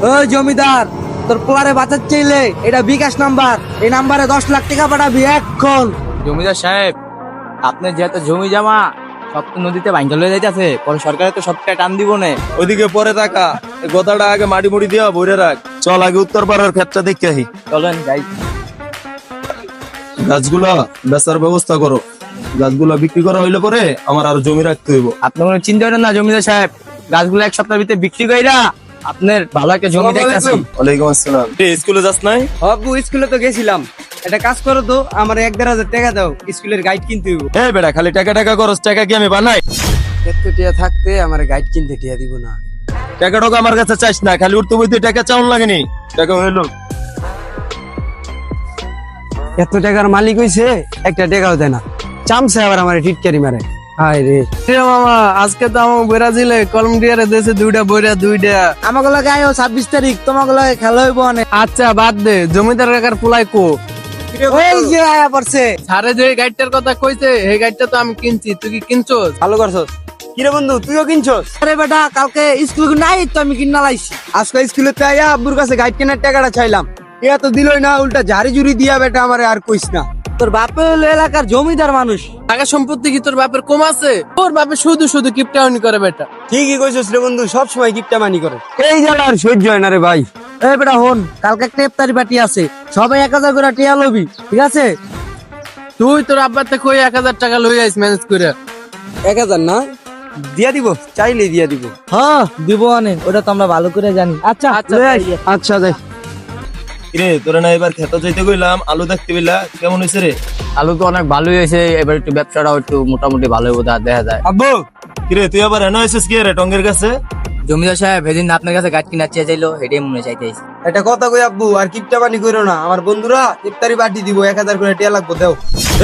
ওই জমিদার, তোর পোলারে বাঁচার চাইলে এটা বিকাশ নাম্বার, এই নাম্বারে 10 লাখ টাকা পাঠাবি এখন। জমিদার সাহেব, আপনার যেহেতু জমি জমা সব তো নদীতে ভাঙ্গা লয়ে যাইতেছে, পরে সরকারে তো সবটা টান দিব না। ওইদিকে পরে টাকা, এই গোদাটা আগে মাটি মুড়ি দিয়া বইরে রাখ। চল আগে উত্তর পাড়ার ক্ষেতটা দেখে আহি। চলেন যাই। গাছগুলা বেচার ব্যবস্থা করো, গাছগুলা বিক্রি করা হইলে পরে আমার আর জমি রাখতে হইব। আপনি কোনো চিন্তা করেন না জমিদার সাহেব, গাছগুলো এক সপ্তাহের ভিতরে বিক্রি কইরা আপনার ভালো একটা জমি দেখতেছি। ওয়ালাইকুম আসসালাম। স্কুলে যাস নাই? আব্বু স্কুলে তো গেছিলাম, একটা কাজ করো তো, আমার 1-1.5 টাকা দাও, স্কুলের গাইড কিনতে হইব। এই বেটা, খালি টাকা টাকা করস, টাকা কি আমি বানাই? এত টিয়া থাকতে আমার গাইড কিনতে টিয়া দিব না। টাকা টাকা আমার কাছে চাইস না, খালি উঠতে বইতে টাকা চাউন লাগেনি। টাকা হইলো এত টাকার মালিক হইছে, একটা টাকাও দেয় না, চামছে আবার আমার টিটকারি মারে। হায় রে মামা, আজকে তো আমার ব্রাজিলে কলম্বিয়ার দেশে 2টা বইরা 2টা। আমাকে লাগে আয়ো 26 তারিখ, তোমাকে লাগে খেলা হইব অনেক। আচ্ছা বাদ দে, জমিদার কাকার পোলাই কো। ওই যে আয়া পড়ছে। সারে যে গাড়িটার কথা কইছে, এই গাড়িটা তো আমি কিনছি, তুই কি কিনছস? ভালো করছস। কিরে বন্ধু, তুইও কিনছস? আরে বেটা, কালকে স্কুল নাই তো, আমি কিনা লাইছি। আজকে স্কুলে তো আয়া আব্বুর কাছে গাইড কেনার টাকাটা চাইলাম, ইয়া তো দিলই না, উল্টা ঝাড়ি ঝুড়ি দিয়া বেটা আমারে আর কইস না। তোর বাপে হলো এলাকার জমিদার মানুষ। টাকা সম্পত্তি কি তোর বাপের কম আছে? তোর বাপে শুধু শুধু কিপটাউনি করে বেটা। ঠিকই কইছস রে বন্ধু, সব সময় গিফটটা মানি করে। এই জ্বালা আর সহ্য হয় না রে ভাই। এই বেটা হন, কালকে একটা ইফতারি পার্টি আছে, সবাই 1000 করে টিয়া লবি, ঠিক আছে? তুই তোর আব্বাতে কই 1000 টাকা লই আইস ম্যানেজ করে। 1000 না দিয়া দিব, চাইলে দিয়া দিব। হ্যাঁ দিব অনেক, ওটা তো আমরা ভালো করে জানি। আচ্ছা আচ্ছা যাই। রে তোরা না এবার খেতে যাইতে কইলাম, আলু দেখতে পেলা কেমন হইছে রে? আলু তো অনেক ভালোই হয়েছে, এবার একটু ব্যবসাটাও একটু মোটামুটি ভালোই বোধ দেখা যায়। আব্বু কিরে, তুই আবার এনে হইছিস কি রে টঙ্গের কাছে? জমিদার সাহেব এদিন আপনার কাছে গাছ কিনা চেয়ে চাইলো, এটাই মনে চাইতে আইছি। এটা কথা কই আব্বু, আর কিপটা বানি কইরো না। আমার বন্ধুরা ইফতারি পার্টি দিব, 1000 করে টিয়া লাগবে, দাও।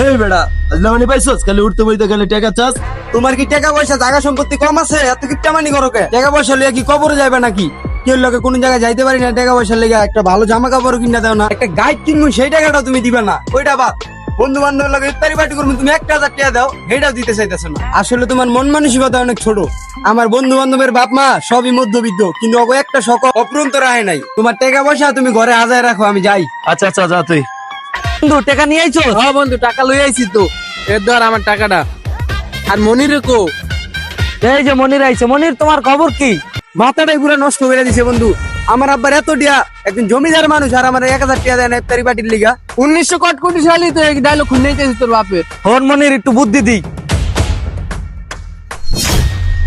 এই বেটা, আজলামানি পাইছস? খালি উঠতে বইতে গেলে টাকা চাস। তোমার কি টাকা পয়সা জায়গা সম্পত্তি কম আছে? এত কিপটা মানি করো কে? টাকা পয়সা লইয়া কি কবরে যাবে নাকি? কেউ লোকে কোন জায়গায় যাইতে পারি না, টাকা পয়সা লেগে একটা ভালো জামা কাপড় কিনা দাও না, একটা গাইড কিনবো, সেই টাকাটা তুমি দিবে না। ওইটা বাদ, বন্ধু বান্ধবের লগে ইফতারি পার্টি করবো, তুমি 1000 টাকা দাও, সেইটাও দিতে চাইতেছো না। আসলে তোমার মন মানসিকতা অনেক ছোট। আমার বন্ধু বান্ধবের বাপ মা সবই মধ্যবিত্ত, কিন্তু ওকে একটা শখ অপূরন্ত রাহে নাই। তোমার টাকা পয়সা তুমি ঘরে হাজার রাখো, আমি যাই। আচ্ছা আচ্ছা যা তুই। বন্ধু টাকা নিয়ে আইছো? হ্যাঁ বন্ধু, টাকা লই আইছি তো, এর ধর আমার টাকাটা। আর মনিরে কো? এই যে মনির আইছে। মনির, তোমার খবর কি? মাথাটাই পুরো নষ্ট করে দিছে বন্ধু। আমার আব্বার এত টিয়া, একজন জমিদার মানুষ, আর আমার 1000 টাকা দেয় না ইফতারি পার্টির লিগা। 1900 কোটি সালি তো এই ডায়লগ শুনাইতেছিস তোর বাপের। হন মনির, একটু বুদ্ধি দি।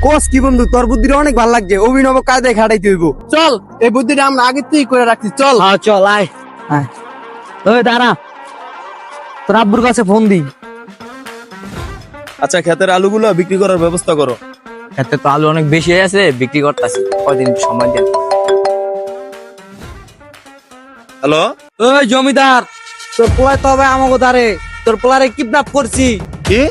কোস কি বন্ধু, তোর বুদ্ধিটা অনেক ভালো লাগছে, অভিনব কায়দায় খাটাইতে হইব। চল, এই বুদ্ধিটা আমরা আগে থেকেই করে রাখছি, চল। হ্যাঁ চল, আয় আয়। ওই দাঁড়া, তোর আব্বুর কাছে ফোন দি। আচ্ছা, ক্ষেতের আলুগুলো বিক্রি করার ব্যবস্থা করো। এতে তো আলু অনেক বেশি হয়ে আছে, বিক্রি করতেছি, কয়দিন সময় দেন। হ্যালো, ওই জমিদার, তোর পোলায় তো হবে আমাকে দাঁড়ে, তোর পোলারে কিডন্যাপ করছি। কি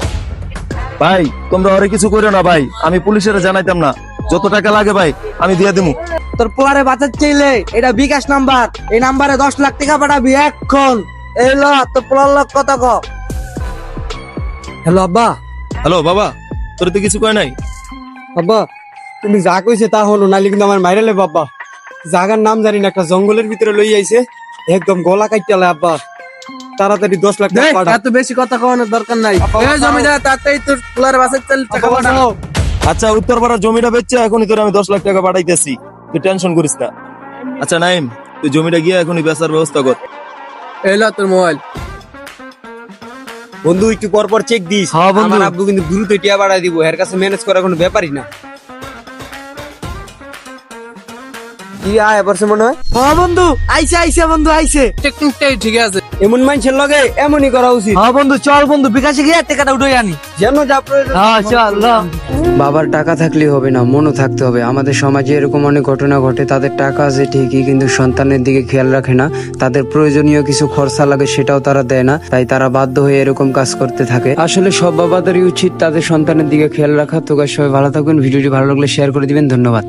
ভাই? তোমরা ওরে কিছু করো না ভাই, আমি পুলিশের জানাইতাম না। যত টাকা লাগে ভাই আমি দিয়ে দিমু। তোর পোলারে বাঁচার চাইলে এটা বিকাশ নাম্বার, এই নাম্বারে 10 লাখ টাকা পাঠাবি এখন। এই ল, তোর পোলার লোক কথা ক। হ্যালো আব্বা। হ্যালো বাবা, তোর তো কিছু কয় নাই? আব্বা, তুমি যা কইছে তা হলো, নাইলে কিন্তু আমার মাইরালে বাবা। জাগার নাম জানি না, একটা জঙ্গলের ভিতরে লই আইছে, একদম গলা কাইটালে। আব্বা তাড়াতাড়ি 10 লাখ টাকা পাঠা। এত বেশি কথা কওয়ানোর দরকার নাই। এই জমিদার, তাড়াতাড়ি তোর পোলার বাসের চাল টাকা পাঠা। আচ্ছা, উত্তরপাড়ার জমিটা বেচছে, এখনই তোর আমি 10 লাখ টাকা পাঠাইতেছি, তুই টেনশন করিস না। আচ্ছা নাইম, তুই জমিটা গিয়ে এখনই বেচার ব্যবস্থা কর। এই ল তোর মোবাইল। বন্ধু একটু পর পর চেক দিস। হ্যাঁ বন্ধু। আমার আব্বু কিন্তু দ্রুত টিয়া বাড়াই দিব, এর কাছে ম্যানেজ করা কোনো ব্যাপারই না। কি আয় পড়ছে মনে হয়? হ্যাঁ বন্ধু, আইছে আইছে বন্ধু, আইছে। টেকনিকটাই ঠিক আছে। এমন মানুষের লগে এমনই করা উচিত। হ্যাঁ বন্ধু, চল বন্ধু, বিকাশে গিয়ে টাকাটা উঠে আনি, যেন যা প্রয়োজন। হ্যাঁ চল। বাবার টাকা থাকলেই হবে না, মনও থাকতে হবে। আমাদের সমাজে এরকম অনেক ঘটনা ঘটে, তাদের টাকা আছে ঠিকই, কিন্তু সন্তানের দিকে খেয়াল রাখে না, তাদের প্রয়োজনীয় কিছু খরচা লাগে সেটাও তারা দেয় না, তাই তারা বাধ্য হয়ে এরকম কাজ করতে থাকে। আসলে সব বাবাদেরই উচিত তাদের সন্তানের দিকে খেয়াল রাখা। তো গাইস, সবাই ভালো থাকবেন, ভিডিওটি ভালো লাগলে শেয়ার করে দিবেন, ধন্যবাদ।